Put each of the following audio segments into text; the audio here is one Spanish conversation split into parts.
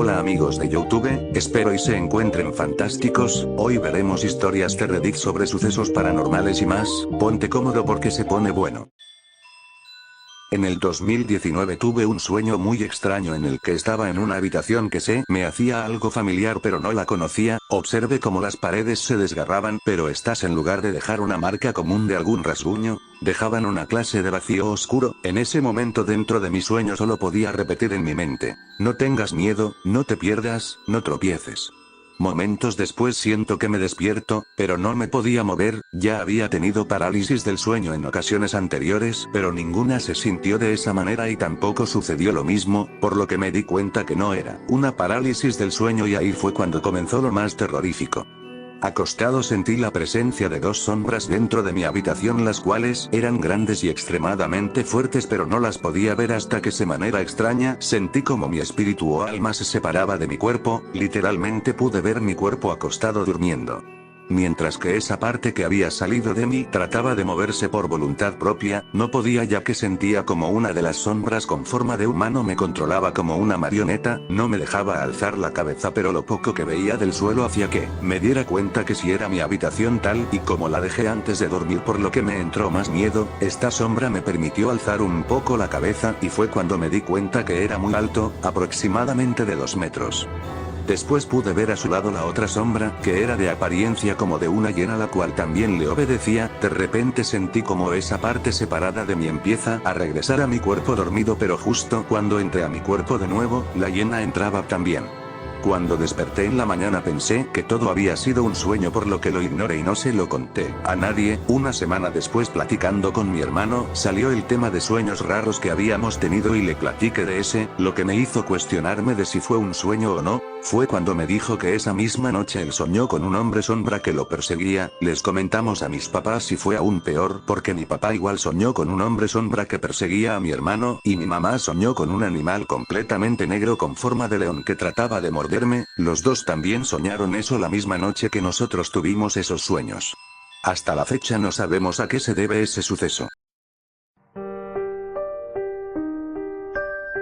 Hola amigos de YouTube, espero y se encuentren fantásticos. Hoy veremos historias de Reddit sobre sucesos paranormales y más. Ponte cómodo porque se pone bueno. En el 2019 tuve un sueño muy extraño en el que estaba en una habitación que me hacía algo familiar pero no la conocía. Observé cómo las paredes se desgarraban, pero estas, en lugar de dejar una marca común de algún rasguño, dejaban una clase de vacío oscuro. En ese momento dentro de mi sueño solo podía repetir en mi mente: no tengas miedo, no te pierdas, no tropieces. Momentos después siento que me despierto, pero no me podía mover. Ya había tenido parálisis del sueño en ocasiones anteriores, pero ninguna se sintió de esa manera y tampoco sucedió lo mismo, por lo que me di cuenta que no era una parálisis del sueño, y ahí fue cuando comenzó lo más terrorífico. Acostado sentí la presencia de dos sombras dentro de mi habitación, las cuales eran grandes y extremadamente fuertes, pero no las podía ver hasta que de manera extraña sentí como mi espíritu o alma se separaba de mi cuerpo. Literalmente pude ver mi cuerpo acostado durmiendo. Mientras que esa parte que había salido de mí trataba de moverse por voluntad propia, no podía, ya que sentía como una de las sombras con forma de humano me controlaba como una marioneta. No me dejaba alzar la cabeza, pero lo poco que veía del suelo hacía que me diera cuenta que si era mi habitación tal y como la dejé antes de dormir, por lo que me entró más miedo. Esta sombra me permitió alzar un poco la cabeza y fue cuando me di cuenta que era muy alto, aproximadamente de 2 metros. Después pude ver a su lado la otra sombra, que era de apariencia como de una hiena, la cual también le obedecía. De repente sentí como esa parte separada de mí empieza a regresar a mi cuerpo dormido, pero justo cuando entré a mi cuerpo de nuevo, la hiena entraba también. Cuando desperté en la mañana pensé que todo había sido un sueño, por lo que lo ignoré y no se lo conté a nadie. Una semana después, platicando con mi hermano, salió el tema de sueños raros que habíamos tenido y le platiqué de ese. Lo que me hizo cuestionarme de si fue un sueño o no, fue cuando me dijo que esa misma noche él soñó con un hombre sombra que lo perseguía. Les comentamos a mis papás y fue aún peor, porque mi papá igual soñó con un hombre sombra que perseguía a mi hermano, y mi mamá soñó con un animal completamente negro con forma de león que trataba de morderme. Los dos también soñaron eso la misma noche que nosotros tuvimos esos sueños. Hasta la fecha no sabemos a qué se debe ese suceso.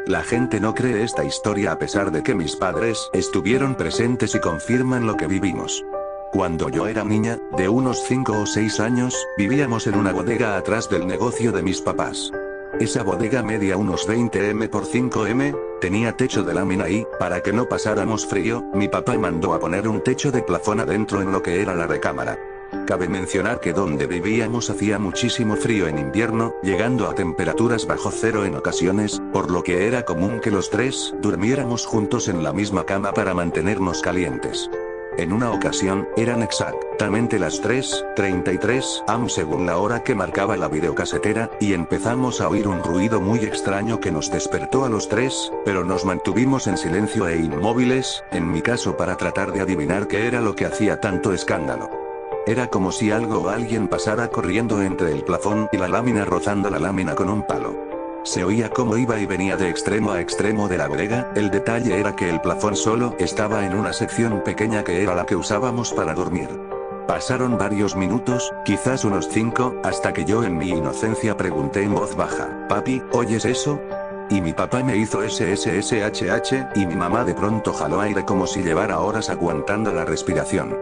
La gente no cree esta historia a pesar de que mis padres estuvieron presentes y confirman lo que vivimos. Cuando yo era niña, de unos 5 o 6 años, vivíamos en una bodega atrás del negocio de mis papás. Esa bodega medía unos 20 m por 5 m, tenía techo de lámina y, para que no pasáramos frío, mi papá mandó a poner un techo de plafón adentro en lo que era la recámara. Cabe mencionar que donde vivíamos hacía muchísimo frío en invierno, llegando a temperaturas bajo cero en ocasiones, por lo que era común que los tres durmiéramos juntos en la misma cama para mantenernos calientes. En una ocasión, eran exactamente las 3:33 am según la hora que marcaba la videocasetera, y empezamos a oír un ruido muy extraño que nos despertó a los tres, pero nos mantuvimos en silencio e inmóviles, en mi caso para tratar de adivinar qué era lo que hacía tanto escándalo. Era como si algo o alguien pasara corriendo entre el plafón y la lámina, rozando la lámina con un palo. Se oía cómo iba y venía de extremo a extremo de la bodega. El detalle era que el plafón solo estaba en una sección pequeña que era la que usábamos para dormir. Pasaron varios minutos, quizás unos 5, hasta que yo en mi inocencia pregunté en voz baja: «Papi, ¿oyes eso?». Y mi papá me hizo SSSHH, y mi mamá de pronto jaló aire como si llevara horas aguantando la respiración.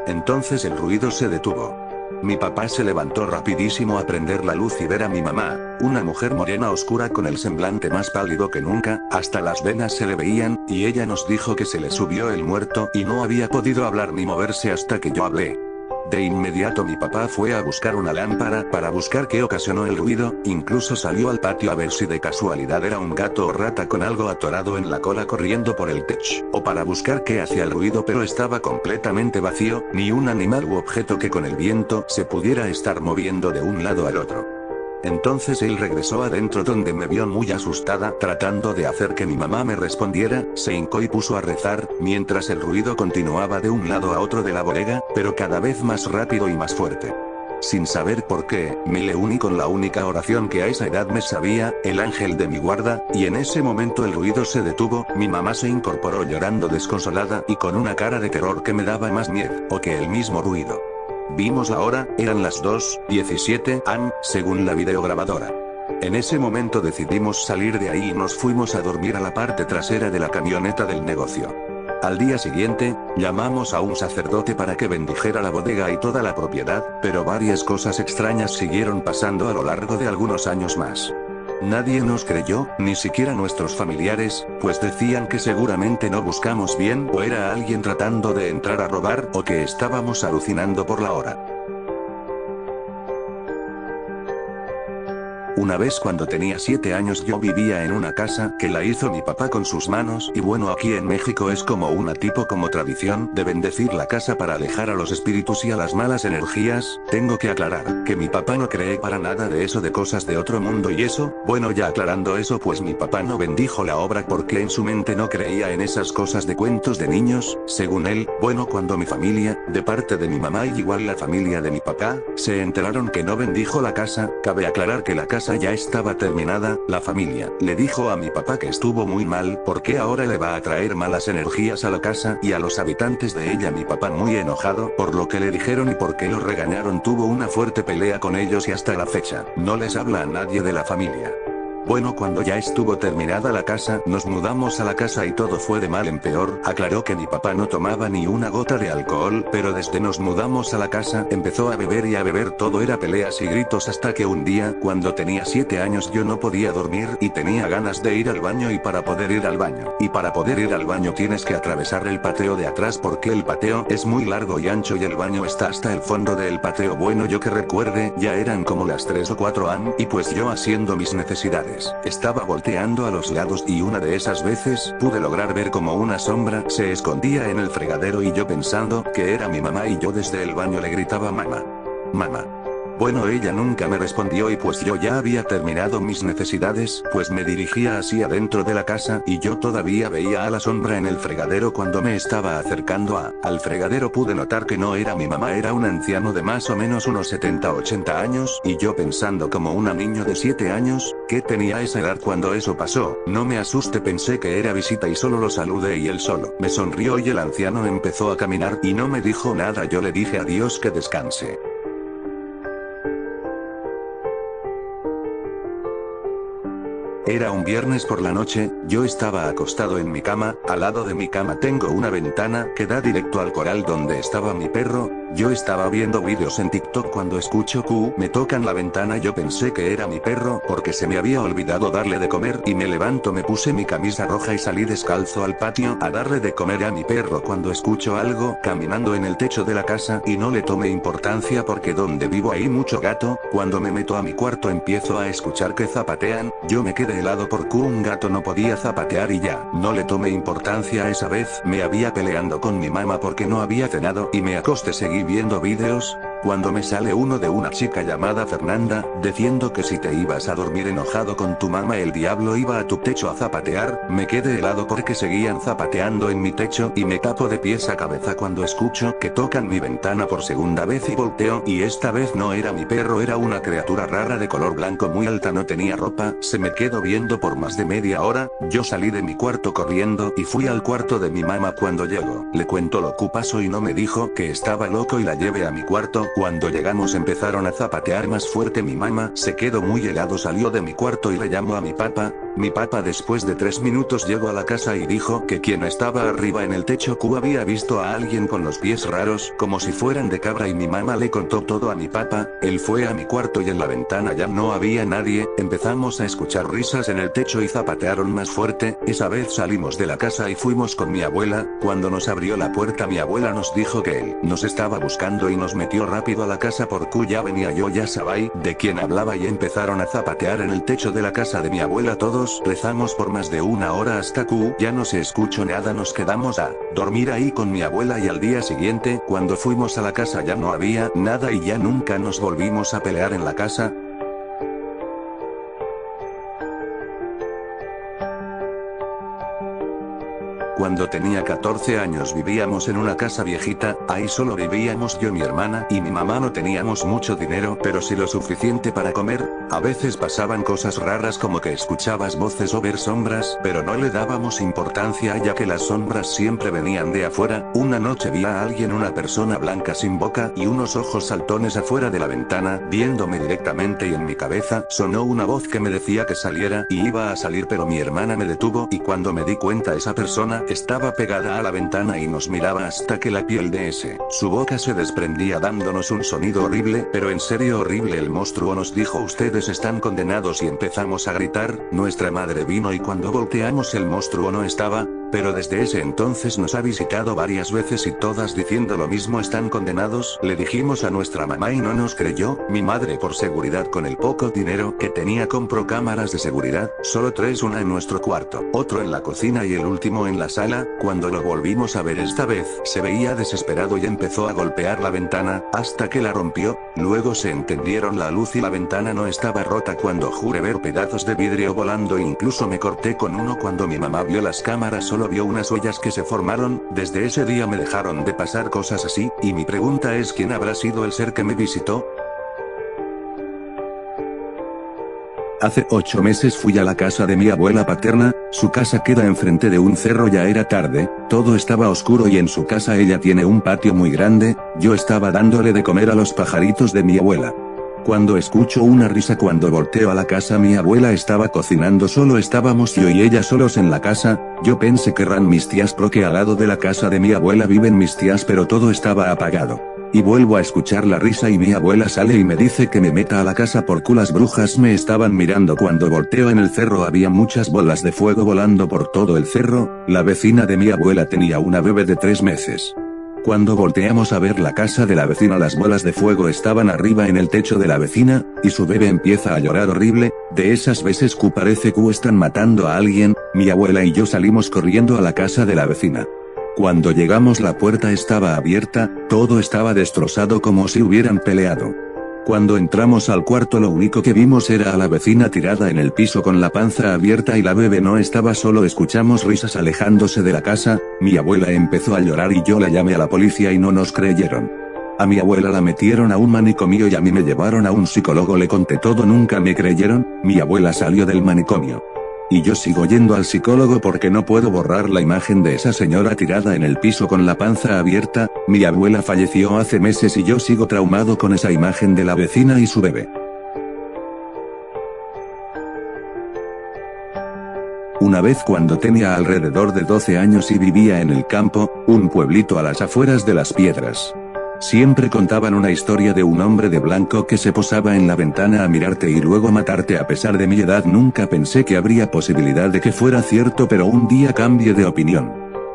Entonces el ruido se detuvo. Mi papá se levantó rapidísimo a prender la luz y ver a mi mamá, una mujer morena oscura con el semblante más pálido que nunca, hasta las venas se le veían, y ella nos dijo que se le subió el muerto y no había podido hablar ni moverse hasta que yo hablé. De inmediato mi papá fue a buscar una lámpara para buscar qué ocasionó el ruido, incluso salió al patio a ver si de casualidad era un gato o rata con algo atorado en la cola corriendo por el techo, o para buscar qué hacía el ruido, pero estaba completamente vacío, ni un animal u objeto que con el viento se pudiera estar moviendo de un lado al otro. Entonces él regresó adentro, donde me vio muy asustada, tratando de hacer que mi mamá me respondiera. Se hincó y puso a rezar, mientras el ruido continuaba de un lado a otro de la bodega, pero cada vez más rápido y más fuerte. Sin saber por qué, me le uní con la única oración que a esa edad me sabía: el ángel de mi guarda, y en ese momento el ruido se detuvo. Mi mamá se incorporó llorando desconsolada y con una cara de terror que me daba más miedo que el mismo ruido. Vimos la hora, eran las 2:17 am, según la videograbadora. En ese momento decidimos salir de ahí y nos fuimos a dormir a la parte trasera de la camioneta del negocio. Al día siguiente, llamamos a un sacerdote para que bendijera la bodega y toda la propiedad, pero varias cosas extrañas siguieron pasando a lo largo de algunos años más. Nadie nos creyó, ni siquiera nuestros familiares, pues decían que seguramente no buscamos bien o era alguien tratando de entrar a robar o que estábamos alucinando por la hora. Una vez cuando tenía 7 años yo vivía en una casa que la hizo mi papá con sus manos y bueno, aquí en México es como una tipo como tradición de bendecir la casa para alejar a los espíritus y a las malas energías. Tengo que aclarar que mi papá no cree para nada de eso de cosas de otro mundo y eso, bueno, ya aclarando eso, pues mi papá no bendijo la obra porque en su mente no creía en esas cosas de cuentos de niños, según él. Bueno, cuando mi familia, de parte de mi mamá y igual la familia de mi papá, se enteraron que no bendijo la casa, cabe aclarar que la casa ya estaba terminada, la familia le dijo a mi papá que estuvo muy mal porque ahora le va a traer malas energías a la casa y a los habitantes de ella. Mi papá muy enojado por lo que le dijeron y porque lo regañaron, tuvo una fuerte pelea con ellos y hasta la fecha no les habla a nadie de la familia. Bueno, cuando ya estuvo terminada la casa, nos mudamos a la casa y todo fue de mal en peor. Aclaró que mi papá no tomaba ni una gota de alcohol, pero desde nos mudamos a la casa, empezó a beber y a beber, todo era peleas y gritos hasta que un día, cuando tenía 7 años yo no podía dormir y tenía ganas de ir al baño y para poder ir al baño tienes que atravesar el patio de atrás porque el patio es muy largo y ancho y el baño está hasta el fondo del patio. Bueno, yo que recuerde, ya eran como las 3 o 4 am, y pues yo haciendo mis necesidades. Estaba volteando a los lados y una de esas veces pude lograr ver como una sombra se escondía en el fregadero y yo pensando que era mi mamá y yo desde el baño le gritaba mamá. Mamá. Bueno, ella nunca me respondió y pues yo ya había terminado mis necesidades, pues me dirigía hacia dentro de la casa y yo todavía veía a la sombra en el fregadero. Cuando me estaba acercando al fregadero pude notar que no era mi mamá, era un anciano de más o menos unos 70-80 años y yo pensando como un niño de 7 años, que tenía esa edad cuando eso pasó, no me asusté, pensé que era visita y solo lo saludé y él solo me sonrió y el anciano empezó a caminar y no me dijo nada. Yo le dije adiós, que descanse. Era un viernes por la noche, yo estaba acostado en mi cama, al lado de mi cama tengo una ventana que da directo al corral donde estaba mi perro. Yo estaba viendo vídeos en TikTok cuando escucho que me tocan la ventana. Yo pensé que era mi perro porque se me había olvidado darle de comer y me levanto, me puse mi camisa roja y salí descalzo al patio a darle de comer a mi perro cuando escucho algo caminando en el techo de la casa y no le tomé importancia porque donde vivo hay mucho gato. Cuando me meto a mi cuarto empiezo a escuchar que zapatean, yo me quedé helado porque un gato no podía zapatear y ya no le tomé importancia. Esa vez me había peleando con mi mamá porque no había cenado y me acosté, seguí viendo vídeos, cuando me sale uno de una chica llamada Fernanda, diciendo que si te ibas a dormir enojado con tu mamá el diablo iba a tu techo a zapatear. Me quedé helado porque seguían zapateando en mi techo y me tapo de pies a cabeza cuando escucho que tocan mi ventana por segunda vez y volteo y esta vez no era mi perro, era una criatura rara de color blanco muy alta, no tenía ropa, se me quedó viendo por más de media hora. Yo salí de mi cuarto corriendo y fui al cuarto de mi mamá. Cuando llego, le cuento lo que pasó y no me dijo que estaba loco y la llevé a mi cuarto. Cuando llegamos empezaron a zapatear más fuerte, mi mamá se quedó muy helado, salió de mi cuarto y le llamó a mi papá. Mi papá después de 3 minutos llegó a la casa y dijo que quien estaba arriba en el techo había visto a alguien con los pies raros como si fueran de cabra y mi mamá le contó todo a mi papá. Él fue a mi cuarto y en la ventana ya no había nadie, empezamos a escuchar risas en el techo y zapatearon más fuerte. Esa vez salimos de la casa y fuimos con mi abuela. Cuando nos abrió la puerta mi abuela nos dijo que él nos estaba buscando y nos metió rápido a la casa porque ya venía yo, ya sabéis de quién hablaba, y empezaron a zapatear en el techo de la casa de mi abuela. Todos rezamos por más de 1 hora hasta que ya no se escuchó nada. Nos quedamos a dormir ahí con mi abuela y al día siguiente cuando fuimos a la casa ya no había nada y ya nunca nos volvimos a pelear en la casa. Cuando tenía 14 años vivíamos en una casa viejita, ahí solo vivíamos yo, mi hermana y mi mamá. No teníamos mucho dinero, pero sí lo suficiente para comer. A veces pasaban cosas raras como que escuchabas voces o ver sombras, pero no le dábamos importancia ya que las sombras siempre venían de afuera. Una noche vi a alguien, una persona blanca sin boca y unos ojos saltones afuera de la ventana, viéndome directamente, y en mi cabeza sonó una voz que me decía que saliera, y iba a salir, pero mi hermana me detuvo, y cuando me di cuenta esa persona estaba pegada a la ventana y nos miraba hasta que la piel de su boca se desprendía dándonos un sonido horrible, pero en serio horrible. El monstruo nos dijo: ustedes están condenados, y empezamos a gritar. Nuestra madre vino y cuando volteamos el monstruo no estaba, pero desde ese entonces nos ha visitado varias veces y todas diciendo lo mismo: están condenados. Le dijimos a nuestra mamá y no nos creyó. Mi madre, por seguridad, con el poco dinero que tenía, compró cámaras de seguridad, solo 3, una en nuestro cuarto, otro en la cocina y el último en la sala. Cuando lo volvimos a ver esta vez, se veía desesperado y empezó a golpear la ventana, hasta que la rompió. Luego se encendieron la luz y la ventana no estaba rota. Cuando juré ver pedazos de vidrio volando, e incluso me corté con uno. Cuando mi mamá vio las cámaras solo vio unas huellas que se formaron. Desde ese día me dejaron de pasar cosas así, y mi pregunta es: ¿quién habrá sido el ser que me visitó? Hace 8 meses fui a la casa de mi abuela paterna. Su casa queda enfrente de un cerro. Ya era tarde, todo estaba oscuro y en su casa ella tiene un patio muy grande. Yo estaba dándole de comer a los pajaritos de mi abuela, cuando escucho una risa. Cuando volteo a la casa, mi abuela estaba cocinando, solo estábamos yo y ella solos en la casa. Yo pensé que eran mis tías porque al lado de la casa de mi abuela viven mis tías, pero todo estaba apagado. Y vuelvo a escuchar la risa y mi abuela sale y me dice que me meta a la casa porque las brujas me estaban mirando. Cuando volteo en el cerro había muchas bolas de fuego volando por todo el cerro. La vecina de mi abuela tenía una bebé de 3 meses. Cuando volteamos a ver la casa de la vecina, las bolas de fuego estaban arriba en el techo de la vecina, y su bebé empieza a llorar horrible, de esas veces que parece que están matando a alguien. Mi abuela y yo salimos corriendo a la casa de la vecina. Cuando llegamos la puerta estaba abierta, todo estaba destrozado como si hubieran peleado. Cuando entramos al cuarto lo único que vimos era a la vecina tirada en el piso con la panza abierta y la bebé no estaba, solo escuchamos risas alejándose de la casa. Mi abuela empezó a llorar y yo la llamé a la policía y no nos creyeron. A mi abuela la metieron a un manicomio y a mí me llevaron a un psicólogo, le conté todo, nunca me creyeron. Mi abuela salió del manicomio. Y yo sigo yendo al psicólogo porque no puedo borrar la imagen de esa señora tirada en el piso con la panza abierta. Mi abuela falleció hace meses y yo sigo traumado con esa imagen de la vecina y su bebé. Una vez cuando tenía alrededor de 12 años y vivía en el campo, un pueblito a las afueras de Las Piedras. Siempre contaban una historia de un hombre de blanco que se posaba en la ventana a mirarte y luego matarte. A pesar de mi edad nunca pensé que habría posibilidad de que fuera cierto, pero un día cambié de opinión.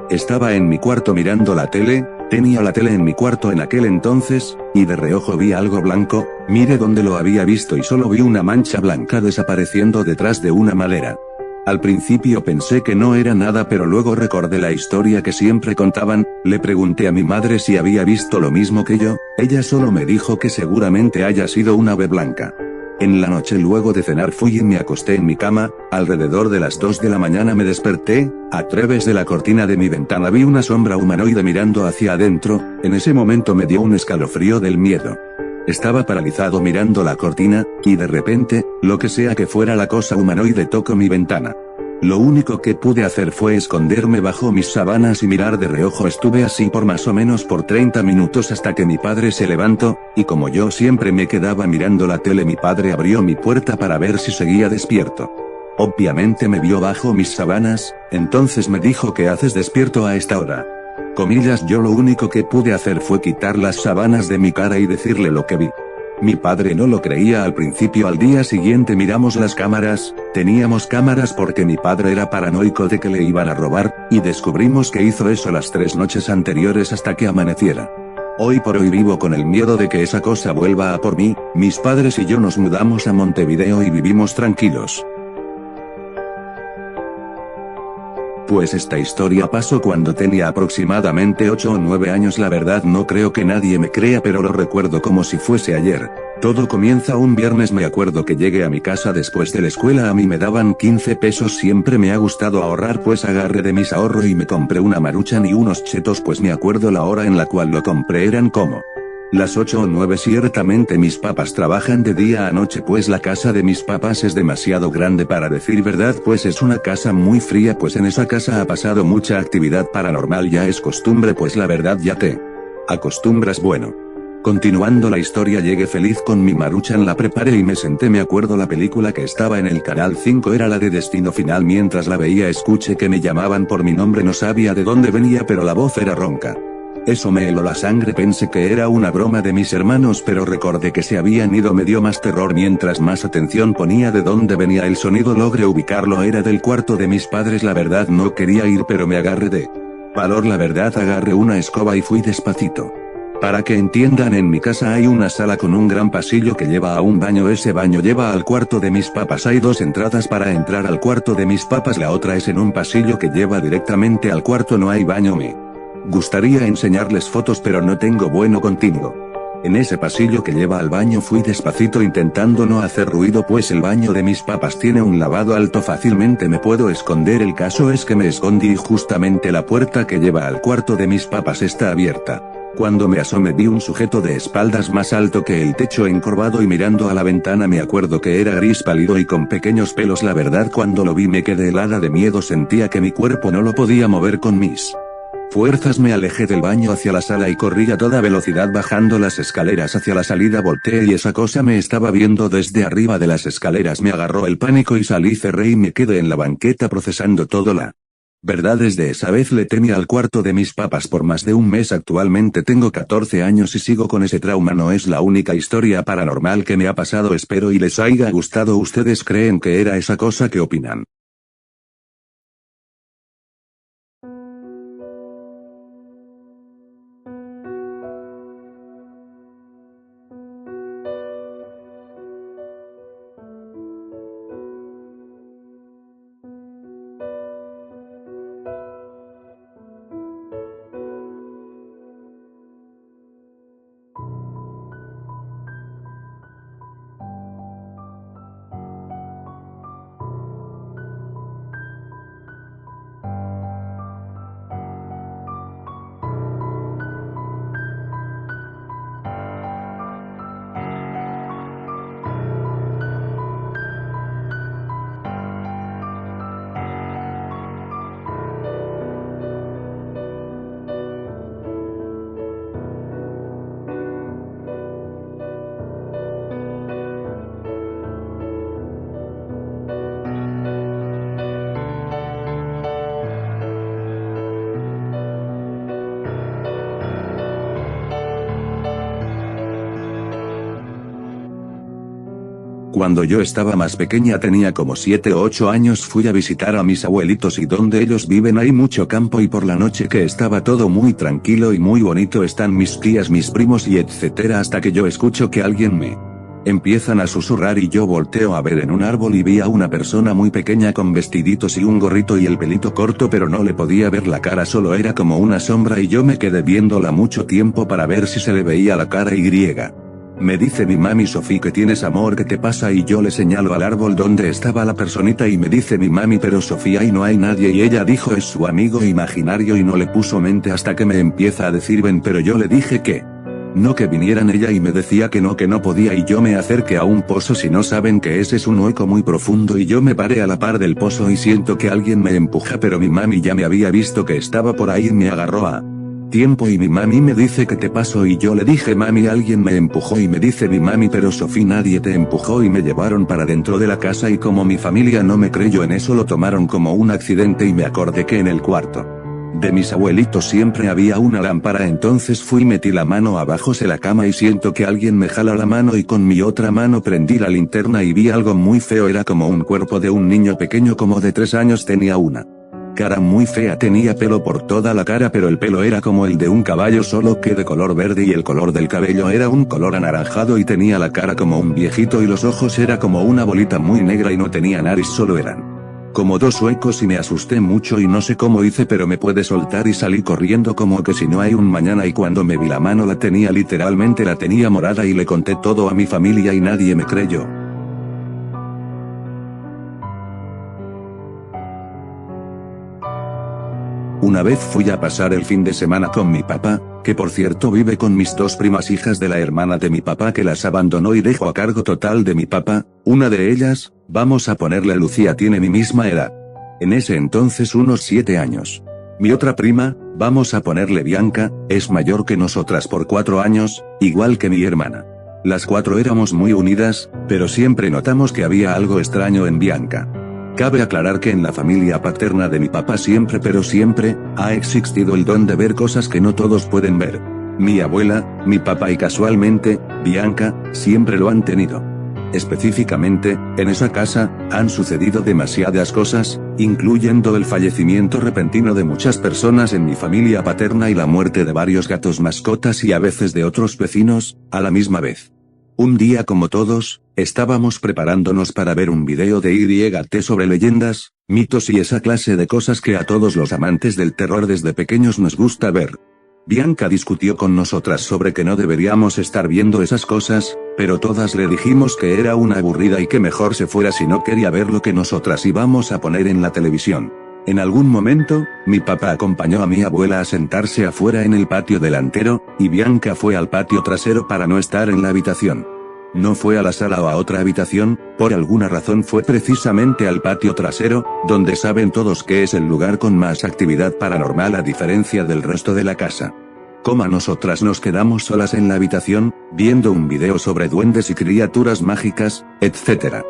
Estaba en mi cuarto mirando la tele, tenía la tele en mi cuarto en aquel entonces, y de reojo vi algo blanco. Miré donde lo había visto y solo vi una mancha blanca desapareciendo detrás de una madera. Al principio pensé que no era nada, pero luego recordé la historia que siempre contaban. Le pregunté a mi madre si había visto lo mismo que yo, ella solo me dijo que seguramente haya sido una ave blanca. En la noche luego de cenar fui y me acosté en mi cama. Alrededor de las 2 de la mañana me desperté. A través de la cortina de mi ventana vi una sombra humanoide mirando hacia adentro. En ese momento me dio un escalofrío del miedo. Estaba paralizado mirando la cortina, y de repente, lo que sea que fuera la cosa humanoide tocó mi ventana. Lo único que pude hacer fue esconderme bajo mis sábanas y mirar de reojo. Estuve así por más o menos por 30 minutos hasta que mi padre se levantó, y como yo siempre me quedaba mirando la tele, mi padre abrió mi puerta para ver si seguía despierto. Obviamente me vio bajo mis sábanas, entonces me dijo: ¿qué haces despierto a esta hora? Comillas, yo lo único que pude hacer fue quitar las sábanas de mi cara y decirle lo que vi. Mi padre no lo creía al principio. Al día siguiente miramos las cámaras, teníamos cámaras porque mi padre era paranoico de que le iban a robar, y descubrimos que hizo eso las 3 noches anteriores hasta que amaneciera. Hoy por hoy vivo con el miedo de que esa cosa vuelva a por mí. Mis padres y yo nos mudamos a Montevideo y vivimos tranquilos. Pues esta historia pasó cuando tenía aproximadamente 8 o 9 años. La verdad no creo que nadie me crea, pero lo recuerdo como si fuese ayer. Todo comienza un viernes. Me acuerdo que llegué a mi casa después de la escuela. A mí me daban 15 pesos. Siempre me ha gustado ahorrar, pues agarré de mis ahorros y me compré una Maruchan y unos chetos. Pues me acuerdo la hora en la cual lo compré, eran como las 8 o 9. Ciertamente mis papás trabajan de día a noche, pues la casa de mis papás es demasiado grande para decir verdad, pues es una casa muy fría, pues en esa casa ha pasado mucha actividad paranormal. Ya es costumbre, pues la verdad ya te acostumbras. Bueno, continuando la historia, llegué feliz con mi Maruchan, la preparé y me senté. Me acuerdo la película que estaba en el canal 5 era la de Destino Final. Mientras la veía escuché que me llamaban por mi nombre. No sabía de dónde venía, pero la voz era ronca. Eso me heló la sangre. Pensé que era una broma de mis hermanos, pero recordé que se habían ido. Me dio más terror. Mientras más atención ponía de dónde venía el sonido, logré ubicarlo. Era del cuarto de mis padres. La verdad no quería ir, pero me agarré de valor. La verdad agarré una escoba y fui despacito. Para que entiendan, en mi casa hay una sala con un gran pasillo que lleva a un baño. Ese baño lleva al cuarto de mis papás. Hay 2 entradas para entrar al cuarto de mis papás. La otra es en un pasillo que lleva directamente al cuarto. No hay baño. Me gustaría enseñarles fotos, pero no tengo bueno continuo. En ese pasillo que lleva al baño fui despacito intentando no hacer ruido, pues el baño de mis papás tiene un lavado alto. Fácilmente me puedo esconder. El caso es que me escondí y justamente la puerta que lleva al cuarto de mis papás está abierta. Cuando me asomé vi un sujeto de espaldas más alto que el techo, encorvado y mirando a la ventana. Me acuerdo que era gris pálido y con pequeños pelos. La verdad cuando lo vi me quedé helada de miedo. Sentía que mi cuerpo no lo podía mover con mis fuerzas. Me alejé del baño hacia la sala y corrí a toda velocidad bajando las escaleras hacia la salida. Volteé y esa cosa me estaba viendo desde arriba de las escaleras. Me agarró el pánico y salí, cerré y me quedé en la banqueta procesando todo. La verdad, desde esa vez le temí al cuarto de mis papás por más de un mes. Actualmente tengo 14 años y sigo con ese trauma. No es la única historia paranormal que me ha pasado. Espero y les haya gustado. ¿Ustedes creen que era esa cosa? ¿Qué opinan? Cuando yo estaba más pequeña, tenía como 7 o 8 años, fui a visitar a mis abuelitos y donde ellos viven hay mucho campo, y por la noche que estaba todo muy tranquilo y muy bonito, están mis tías, mis primos y etcétera, hasta que yo escucho que alguien me empiezan a susurrar y yo volteo a ver en un árbol y vi a una persona muy pequeña con vestiditos y un gorrito y el pelito corto, pero no le podía ver la cara, solo era como una sombra y yo me quedé viéndola mucho tiempo para ver si se le veía la cara. Me dice mi mami: Sofía, ¿qué tienes, amor? ¿Qué te pasa? Y yo le señalo al árbol donde estaba la personita y me dice mi mami: pero Sofía, ahí no hay nadie. Y ella dijo: es su amigo imaginario, y no le puso mente hasta que me empieza a decir: ven. Pero yo le dije que no, que vinieran ella, y me decía que no podía, y yo me acerqué a un pozo. Si no saben qué es un hueco muy profundo, y yo me paré a la par del pozo y siento que alguien me empuja, pero mi mami ya me había visto que estaba por ahí y me agarró a tiempo, y mi mami me dice: ¿qué te pasó? Y yo le dije: mami, alguien me empujó. Y me dice mi mami: pero Sofía, nadie te empujó. Y me llevaron para dentro de la casa, y como mi familia no me creyó en eso, lo tomaron como un accidente. Y me acordé que en el cuarto de mis abuelitos siempre había una lámpara, entonces fui, metí la mano abajo de la cama y siento que alguien me jala la mano, y con mi otra mano prendí la linterna y vi algo muy feo. Era como un cuerpo de un niño pequeño, como de 3 años, tenía una cara muy fea, tenía pelo por toda la cara, pero el pelo era como el de un caballo, solo que de color verde, y el color del cabello era un color anaranjado, y tenía la cara como un viejito, y los ojos era como una bolita muy negra, y no tenía nariz, solo eran como dos suecos y me asusté mucho y no sé cómo hice, pero me pude soltar y salí corriendo como que si no hay un mañana, y cuando me vi la mano la tenía literalmente, la tenía morada, y le conté todo a mi familia y nadie me creyó. Una vez fui a pasar el fin de semana con mi papá, que por cierto vive con mis dos primas hijas de la hermana de mi papá, que las abandonó y dejó a cargo total de mi papá. Una de ellas, vamos a ponerle Lucía, tiene mi misma edad. En ese entonces unos 7 años. Mi otra prima, vamos a ponerle Bianca, es mayor que nosotras por 4 años, igual que mi hermana. Las 4 éramos muy unidas, pero siempre notamos que había algo extraño en Bianca. Cabe aclarar que en la familia paterna de mi papá siempre, pero siempre, ha existido el don de ver cosas que no todos pueden ver. Mi abuela, mi papá y casualmente, Bianca, siempre lo han tenido. Específicamente, en esa casa, han sucedido demasiadas cosas, incluyendo el fallecimiento repentino de muchas personas en mi familia paterna y la muerte de varios gatos mascotas y a veces de otros vecinos, a la misma vez. Un día, como todos, estábamos preparándonos para ver un video de YT sobre leyendas, mitos y esa clase de cosas que a todos los amantes del terror desde pequeños nos gusta ver. Bianca discutió con nosotras sobre que no deberíamos estar viendo esas cosas, pero todas le dijimos que era una aburrida y que mejor se fuera si no quería ver lo que nosotras íbamos a poner en la televisión. En algún momento, mi papá acompañó a mi abuela a sentarse afuera en el patio delantero, y Bianca fue al patio trasero para no estar en la habitación. No fue a la sala o a otra habitación, por alguna razón fue precisamente al patio trasero, donde saben todos que es el lugar con más actividad paranormal a diferencia del resto de la casa. Como nosotras nos quedamos solas en la habitación, viendo un video sobre duendes y criaturas mágicas, etc.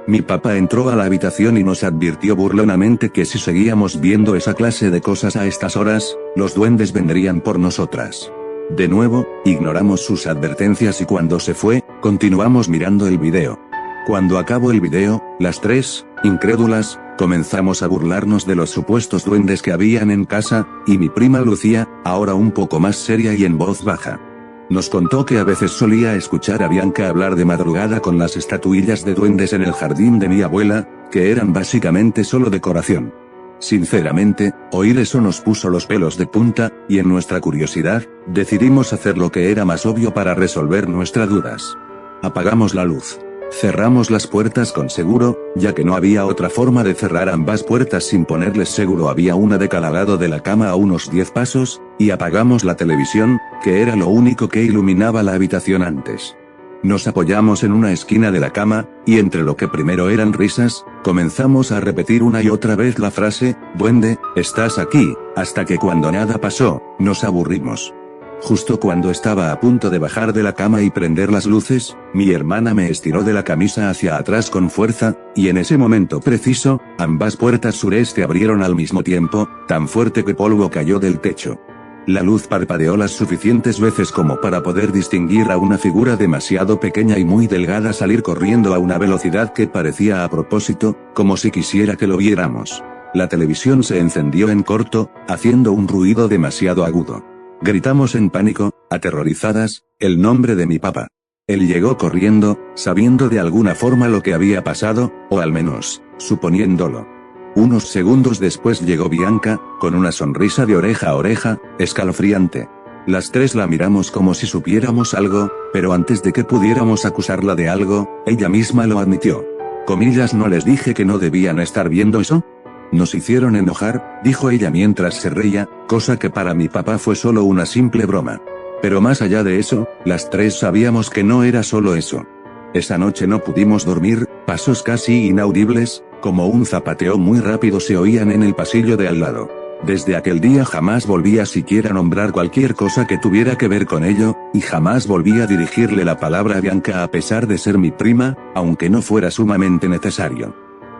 Mi papá entró a la habitación y nos advirtió burlonamente que si seguíamos viendo esa clase de cosas a estas horas, los duendes vendrían por nosotras. De nuevo, ignoramos sus advertencias y cuando se fue, continuamos mirando el video. Cuando acabó el video, las 3, incrédulas, comenzamos a burlarnos de los supuestos duendes que habían en casa, y mi prima Lucía, ahora un poco más seria y en voz baja, nos contó que a veces solía escuchar a Bianca hablar de madrugada con las estatuillas de duendes en el jardín de mi abuela, que eran básicamente solo decoración. Sinceramente, oír eso nos puso los pelos de punta, y en nuestra curiosidad, decidimos hacer lo que era más obvio para resolver nuestras dudas. Apagamos la luz. Cerramos las puertas con seguro, ya que no había otra forma de cerrar ambas puertas sin ponerles seguro. Había una de cada lado de la cama a unos 10 pasos, y apagamos la televisión, que era lo único que iluminaba la habitación antes. Nos apoyamos en una esquina de la cama, y entre lo que primero eran risas, comenzamos a repetir una y otra vez la frase, «Duende, estás aquí», hasta que cuando nada pasó, nos aburrimos. Justo cuando estaba a punto de bajar de la cama y prender las luces, mi hermana me estiró de la camisa hacia atrás con fuerza, y en ese momento preciso, ambas puertas sureste abrieron al mismo tiempo, tan fuerte que polvo cayó del techo. La luz parpadeó las suficientes veces como para poder distinguir a una figura demasiado pequeña y muy delgada salir corriendo a una velocidad que parecía a propósito, como si quisiera que lo viéramos. La televisión se encendió en corto, haciendo un ruido demasiado agudo. Gritamos en pánico, aterrorizadas, el nombre de mi papá. Él llegó corriendo, sabiendo de alguna forma lo que había pasado, o al menos, suponiéndolo. Unos segundos después llegó Bianca, con una sonrisa de oreja a oreja, escalofriante. Las 3 la miramos como si supiéramos algo, pero antes de que pudiéramos acusarla de algo, ella misma lo admitió. Comillas, ¿no les dije que no debían estar viendo eso? Nos hicieron enojar, dijo ella mientras se reía, cosa que para mi papá fue solo una simple broma. Pero más allá de eso, las 3 sabíamos que no era solo eso. Esa noche no pudimos dormir, pasos casi inaudibles, como un zapateo muy rápido se oían en el pasillo de al lado. Desde aquel día jamás volví a siquiera nombrar cualquier cosa que tuviera que ver con ello, y jamás volví a dirigirle la palabra a Bianca a pesar de ser mi prima, aunque no fuera sumamente necesario.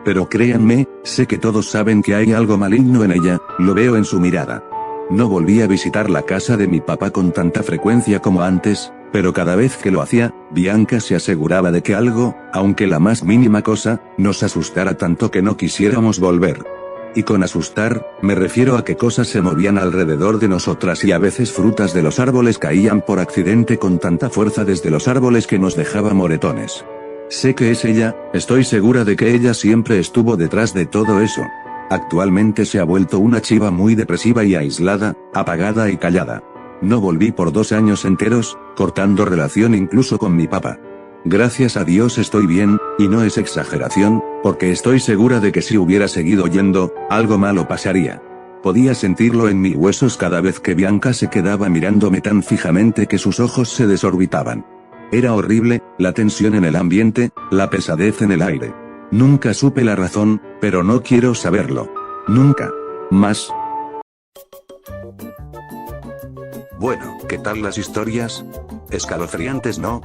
Pero créanme, sé que todos saben que hay algo maligno en ella, lo veo en su mirada. No volví a visitar la casa de mi papá con tanta frecuencia como antes, pero cada vez que lo hacía, Bianca se aseguraba de que algo, aunque la más mínima cosa, nos asustara tanto que no quisiéramos volver. Y con asustar, me refiero a que cosas se movían alrededor de nosotras y a veces frutas de los árboles caían por accidente con tanta fuerza desde los árboles que nos dejaba moretones. Sé que es ella, estoy segura de que ella siempre estuvo detrás de todo eso. Actualmente se ha vuelto una chiva muy depresiva y aislada, apagada y callada. No volví por 2 años enteros, cortando relación incluso con mi papá. Gracias a Dios estoy bien, y no es exageración, porque estoy segura de que si hubiera seguido yendo, algo malo pasaría. Podía sentirlo en mis huesos cada vez que Bianca se quedaba mirándome tan fijamente que sus ojos se desorbitaban. Era horrible, la tensión en el ambiente, la pesadez en el aire. Nunca supe la razón, pero no quiero saberlo. Nunca. Más. Bueno, ¿qué tal las historias? Escalofriantes, ¿no?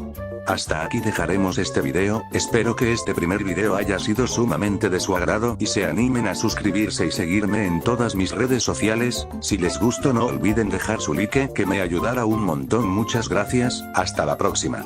Hasta aquí dejaremos este video, espero que este primer video haya sido sumamente de su agrado y se animen a suscribirse y seguirme en todas mis redes sociales. Si les gustó no olviden dejar su like que me ayudará un montón. Muchas gracias, hasta la próxima.